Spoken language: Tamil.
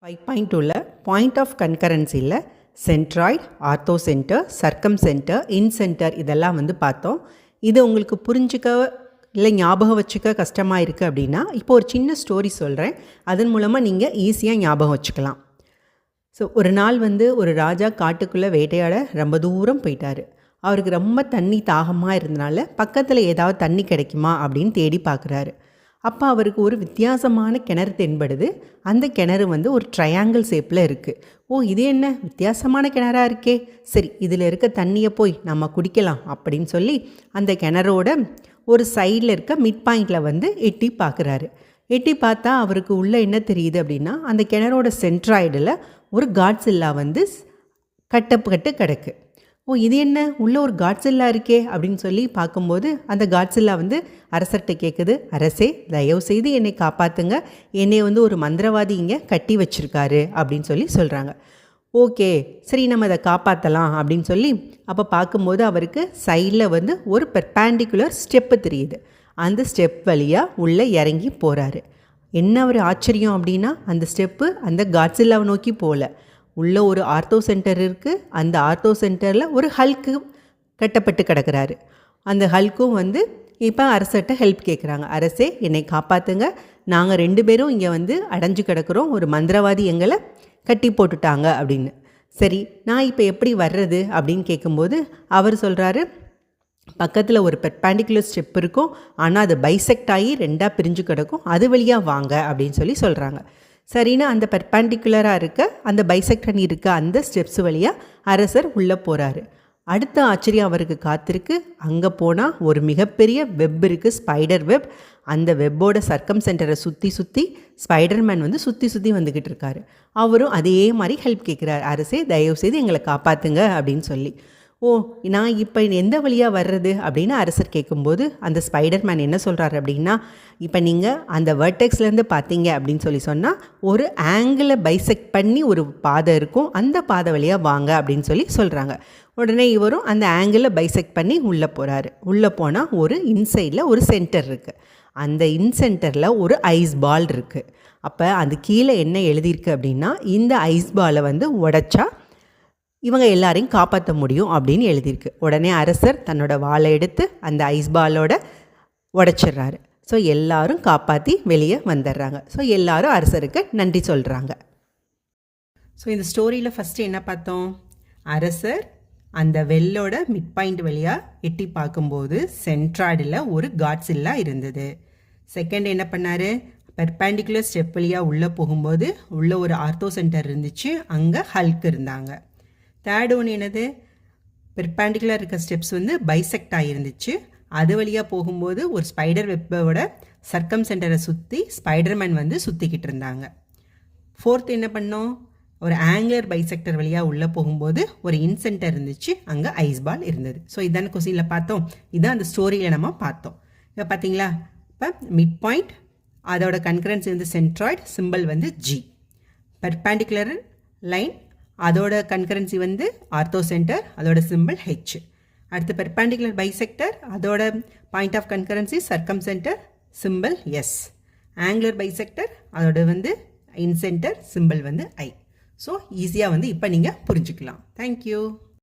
5.2ல பாயிண்ட் ஆஃப் கன்கரன்சியில் சென்ட்ராய்டு, ஆர்த்தோசென்டர், சர்க்கம்சென்டர், இன்சென்டர் இதெல்லாம் பார்த்தோம். இது உங்களுக்கு புரிஞ்சிக்க இல்லை ஞாபகம் வச்சுக்க கஷ்டமாக இருக்குது அப்படின்னா இப்போ ஒரு சின்ன ஸ்டோரி சொல்கிறேன். அதன் மூலமாக நீங்கள் ஈஸியாக ஞாபகம் வச்சுக்கலாம். ஸோ ஒரு நாள் ஒரு ராஜா காட்டுக்குள்ளே வேட்டையாட ரொம்ப தூரம் போயிட்டார். அவருக்கு ரொம்ப தண்ணி தாகமாக இருந்தனால பக்கத்தில் ஏதாவது தண்ணி கிடைக்குமா அப்படின்னு தேடி பார்க்குறாரு. அப்போ அவருக்கு ஒரு வித்தியாசமான கிணறு தென்படுது. அந்த கிணறு ஒரு ட்ரையாங்கிள் ஷேப்பில் இருக்குது. ஓ, இது என்ன வித்தியாசமான கிணறாக இருக்கே, சரி இதில் இருக்க தண்ணியை போய் நம்ம குடிக்கலாம் அப்படின்னு சொல்லி அந்த கிணறோட ஒரு சைடில் இருக்க மிட் பாயிண்டில் எட்டி பார்க்குறாரு. எட்டி பார்த்தா அவருக்கு உள்ளே என்ன தெரியுது அப்படின்னா, அந்த கிணறோட சென்ட்ராய்டில் ஒரு காட்ஸில்லா கட்டு கிடக்கு. ஓ, இது என்ன உள்ளே ஒரு காட்ஸில்லா இருக்கே அப்படின்னு சொல்லி பார்க்கும்போது அந்த காட்ஸில்லா அரசர்கிட்ட கேட்குது, அரசே தயவு செய்து என்னை காப்பாற்றுங்க, என்னை ஒரு மந்திரவாதி இங்கே கட்டி வச்சுருக்காரு அப்படின்னு சொல்லி சொல்கிறாங்க. ஓகே சரி நம்ம அதை காப்பாற்றலாம் அப்படின்னு சொல்லி அப்போ பார்க்கும்போது அவருக்கு சைடில் ஒரு பெர்பேண்டிகுலர் ஸ்டெப்பு தெரியுது. அந்த ஸ்டெப் வழியாக உள்ளே இறங்கி போகிறாரு. என்ன ஒரு ஆச்சரியம் அப்படின்னா, அந்த ஸ்டெப்பு அந்த காட்ஸில்லாவை நோக்கி போகல, உள்ளே ஒரு ஆர்த்தோ சென்டர் இருக்குது. அந்த ஆர்த்தோ சென்டரில் ஒரு ஹல்க்கு கட்டப்பட்டு கிடக்கிறாரு. அந்த ஹல்க்கும் இப்போ அரசர்கிட்ட ஹெல்ப் கேட்குறாங்க. அரசே என்னை காப்பாற்றுங்க, நாங்கள் 2 பேரும் இங்கே அடைஞ்சு கிடக்கிறோம், ஒரு மந்திரவாதி எங்களை கட்டி போட்டுட்டாங்க அப்படின்னு. சரி நான் இப்போ எப்படி வர்றது அப்படின்னு கேட்கும்போது அவர் சொல்கிறாரு, பக்கத்தில் ஒரு பெர்பேண்டிகுலர் ஸ்டெப் இருக்கும், ஆனால் அது பைசெக்ட் ஆகி 2ஆக பிரிஞ்சு கிடக்கும், அது வழியாக வாங்க அப்படின்னு சொல்கிறாங்க. சரின்னு அந்த பெர்பேண்டிகுலராக இருக்க அந்த பைசெக்ட் பண்ணி இருக்க அந்த ஸ்டெப்ஸ் வழியாக அரசர் உள்ளே போகிறாரு. அடுத்த ஆச்சரியம் அவருக்கு காத்திருக்கு. அங்கே போனால் ஒரு மிகப்பெரிய வெப் இருக்குது, ஸ்பைடர் வெப். அந்த வெப்போட சர்க்கம் சென்டரை சுற்றி ஸ்பைடர்மேன் சுற்றி வந்துக்கிட்டு இருக்காரு. அவரும் அதே மாதிரி ஹெல்ப் கேட்குறாரு, அரசே தயவுசெய்து எங்களை காப்பாற்றுங்க அப்படின்னு சொல்லி. ஓ, நான் இப்போ எந்த வழியாக வர்றது அப்படின்னு அரசர் கேட்கும்போது அந்த ஸ்பைடர்மேன் என்ன சொல்கிறாரு அப்படின்னா, இப்போ நீங்கள் அந்த வெர்டெக்ஸ்லேருந்து பார்த்தீங்க அப்படின்னு சொன்னால் ஒரு ஆங்கிளை பைசெக்ட் பண்ணி ஒரு பாதை இருக்கும், அந்த பாதை வழியாக வாங்க அப்படின்னு சொல்கிறாங்க. உடனே இவரும் அந்த ஆங்கிளை பைசெக்ட் பண்ணி உள்ளே போகிறாரு. உள்ளே போனால் ஒரு இன்சைடில் ஒரு சென்டர் இருக்குது. அந்த இன்சென்டரில் ஒரு ஐஸ் பால் இருக்குது. அப்போ அது கீழே என்ன எழுதியிருக்கு அப்படின்னா, இந்த ஐஸ் பாலை உடைச்சா இவங்க எல்லாரையும் காப்பாற்ற முடியும் அப்படின்னு எழுதியிருக்கு. உடனே அரசர் தன்னோட வாளை எடுத்து அந்த ஐஸ் பாலோட உடைச்சிட்றாரு. ஸோ எல்லாரும் காப்பாற்றி வெளியே வந்துடுறாங்க. ஸோ எல்லாரும் அரசருக்கு நன்றி சொல்கிறாங்க. ஸோ இந்த ஸ்டோரியில் ஃபஸ்ட்டு என்ன பார்த்தோம், அரசர் அந்த வெள்ளோட மிட் பாயிண்ட் வழியாக எட்டி பார்க்கும்போது சென்ட்ராய்டில் ஒரு காட்ஸில்லா இருந்தது. செகண்ட் என்ன பண்ணார், பெர்பேண்டிகுலர் ஸ்டெப் வழியாக உள்ளே போகும்போது உள்ளே ஒரு ஆர்த்தோ சென்டர் இருந்துச்சு, அங்கே ஹல்க் இருந்தாங்க. தேர்டு ஒன்று என்னது, பெர்பேண்டிகுலர் இருக்க ஸ்டெப்ஸ் பைசெக்ட் ஆகிருந்துச்சு, அது வழியாக போகும்போது ஒரு ஸ்பைடர் வெப்போட சர்க்கம் சென்டரை சுற்றி ஸ்பைடர்மேன் சுற்றிக்கிட்டு இருந்தாங்க. ஃபோர்த் என்ன பண்ணோம், ஒரு ஆங்குலர் பைசெக்டர் வழியாக உள்ளே போகும்போது ஒரு இன்சென்டர் இருந்துச்சு, அங்கே ஐஸ் பால் இருந்தது. ஸோ இதான கொஸ்டினில் பார்த்தோம், இதான் அந்த ஸ்டோரியில் நம்ம பார்த்தோம். இப்போ பார்த்தீங்களா, இப்போ மிட் பாயிண்ட் அதோட concurrency centroid, symbol G. Perpendicular line அதோட கன்கரன்சி ஆர்த்தோ சென்டர், அதோட சிம்பிள் ஹெச். அடுத்து பெர்பேண்டிகுலர் பைசெக்டர் அதோட point of concurrency circumcentre, symbol S. Angular bisector அதோட இன்சென்டர், சிம்பிள் ஐ. ஸோ ஈஸியாக இப்போ நீங்கள் புரிஞ்சுக்கலாம். தேங்க்யூ.